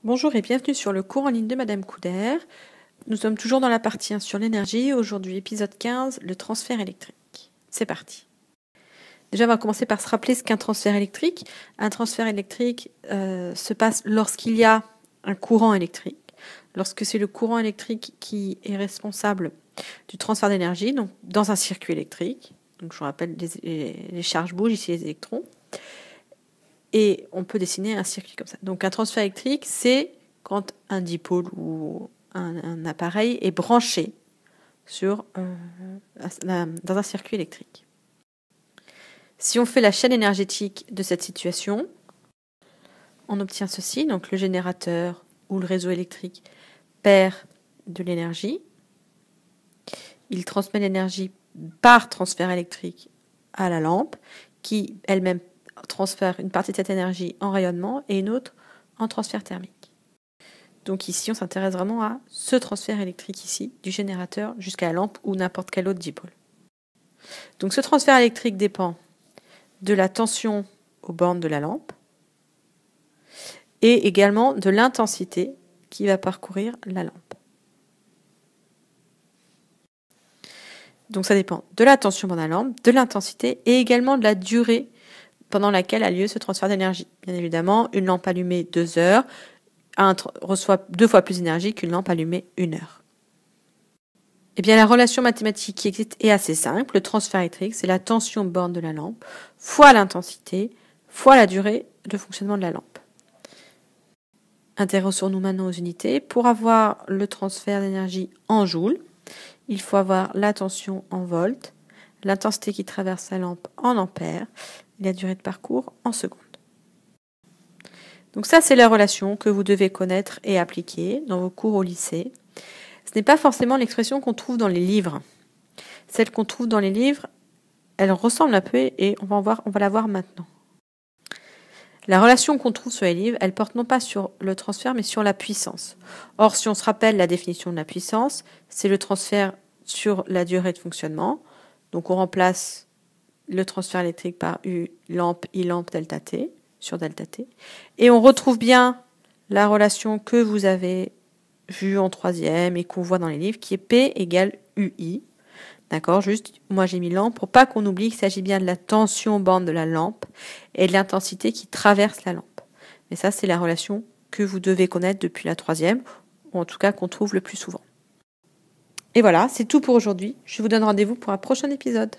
Bonjour et bienvenue sur le cours en ligne de Madame Couder. Nous sommes toujours dans la partie 1 sur l'énergie. Aujourd'hui, épisode 15, le transfert électrique. C'est parti. Déjà, on va commencer par se rappeler ce qu'est un transfert électrique. Un transfert électrique se passe lorsqu'il y a un courant électrique, lorsque c'est le courant électrique qui est responsable du transfert d'énergie, donc dans un circuit électrique. Donc, je vous rappelle, les charges bougent, ici les électrons. Et on peut dessiner un circuit comme ça. Donc un transfert électrique, c'est quand un dipôle ou un appareil est branché dans un circuit électrique. Si on fait la chaîne énergétique de cette situation, on obtient ceci. Donc le générateur ou le réseau électrique perd de l'énergie. Il transmet l'énergie par transfert électrique à la lampe, qui elle-même transfère une partie de cette énergie en rayonnement et une autre en transfert thermique. Donc ici, on s'intéresse vraiment à ce transfert électrique ici, du générateur jusqu'à la lampe ou n'importe quel autre dipôle. Donc ce transfert électrique dépend de la tension aux bornes de la lampe et également de l'intensité qui va parcourir la lampe. Donc ça dépend de la tension dans la lampe, de l'intensité et également de la durée pendant laquelle a lieu ce transfert d'énergie. Bien évidemment, une lampe allumée 2 heures reçoit 2 fois plus d'énergie qu'une lampe allumée 1 heure. Eh bien, la relation mathématique qui existe est assez simple. Le transfert électrique, c'est la tension borne de la lampe fois l'intensité fois la durée de fonctionnement de la lampe. Intéressons-nous maintenant aux unités. Pour avoir le transfert d'énergie en joules, il faut avoir la tension en volts, l'intensité qui traverse la lampe en ampères et la durée de parcours en secondes. Donc ça, c'est la relation que vous devez connaître et appliquer dans vos cours au lycée. Ce n'est pas forcément l'expression qu'on trouve dans les livres. Celle qu'on trouve dans les livres, elle ressemble un peu et on va la voir maintenant. La relation qu'on trouve sur les livres, elle porte non pas sur le transfert, mais sur la puissance. Or, si on se rappelle la définition de la puissance, c'est le transfert sur la durée de fonctionnement. Donc, on remplace le transfert électrique par U lampe, I lampe, delta T, sur delta T. Et on retrouve bien la relation que vous avez vue en 3e et qu'on voit dans les livres, qui est P égale UI. D'accord, juste, moi j'ai mis lampe pour pas qu'on oublie qu'il s'agit bien de la tension borne de la lampe et de l'intensité qui traverse la lampe. Mais ça, c'est la relation que vous devez connaître depuis la 3e, ou en tout cas qu'on trouve le plus souvent. Et voilà, c'est tout pour aujourd'hui. Je vous donne rendez-vous pour un prochain épisode.